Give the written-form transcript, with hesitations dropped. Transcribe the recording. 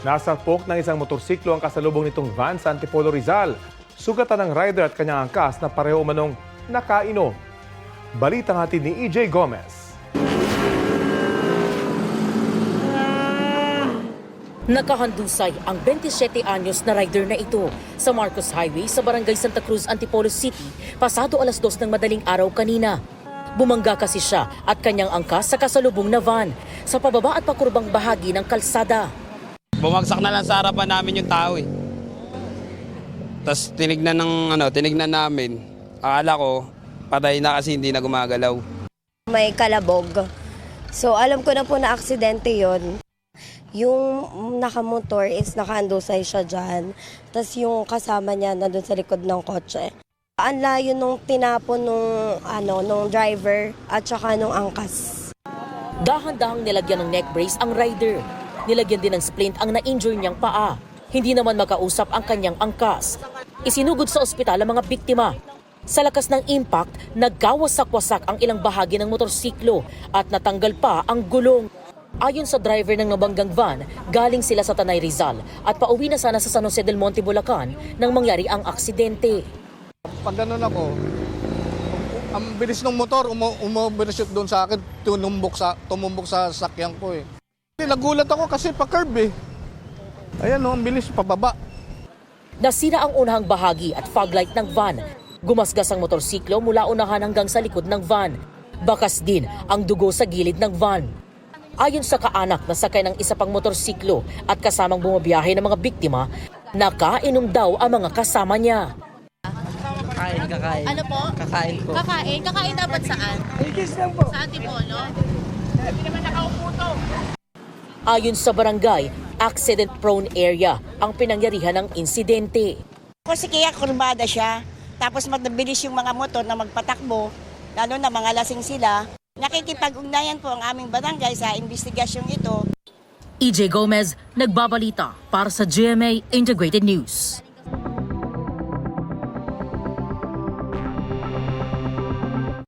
Nasalpok ng isang motorsiklo ang kasalubong nitong van sa Antipolo, Rizal. Sugatan ng rider at kanyang angkas na pareho umanong nakainom. Balitang hatid ni EJ Gomez. Nakahandusay ang 27 anyos na rider na ito sa Marcos Highway sa Barangay Santa Cruz, Antipolo City, pasado alas 2 ng madaling araw kanina. Bumangga kasi siya at kanyang angkas sa kasalubong na van sa pababa at pakurbang bahagi ng kalsada. Bumagsak na lang sa harapan namin yung tao eh. Tapos tinignan namin. Akala ko patay na kasi hindi na gumagalaw. May kalabog. So alam ko na po na aksidente yon. Yung nakamotor is nakaandusay siya dyan. Tapos yung kasama niya nandun sa likod ng kotse. Ang layo nung tinapon nung driver at saka nung angkas. Dahan-dahang nilagyan ng neck brace ang rider. Nilagyan din ng splint ang na-injure niyang paa. Hindi naman makausap ang kanyang angkas. Isinugod sa ospital ang mga biktima. Sa lakas ng impact, nagkawasak-wasak ang ilang bahagi ng motorsiklo at natanggal pa ang gulong. Ayon sa driver ng nabanggang van, galing sila sa Tanay Rizal at pauwi na sana sa San Jose del Monte, Bulacan nang mangyari ang aksidente. Pag ganun ako, ang bilis ng motor, umabirisot doon sa akin, tumumbok sa sakyan ko eh. Nagulat ako kasi pa-curb eh. Ayan o, ang bilis pababa. Nasira ang unahang bahagi at fog light ng van. Gumasgas ang motorsiklo mula unahan hanggang sa likod ng van. Bakas din ang dugo sa gilid ng van. Ayon sa kaanak na sakay ng isa pang motorsiklo at kasamang bumabiyahe ng mga biktima, nakainom daw ang mga kasama niya. Kakain. Ano po? Kakain po. Kakain? Kakain dapat saan? Sa Antipolo? Hindi naman nakaupo to. Ayon sa barangay, accident-prone area ang pinangyarihan ng insidente. Kasi kaya kurbada siya, tapos mabilis yung mga motor na magpatakbo, lalo na mga lasing sila. Nakikipag-ugnayan po ang aming barangay sa investigasyong ito. EJ Gomez, nagbabalita para sa GMA Integrated News.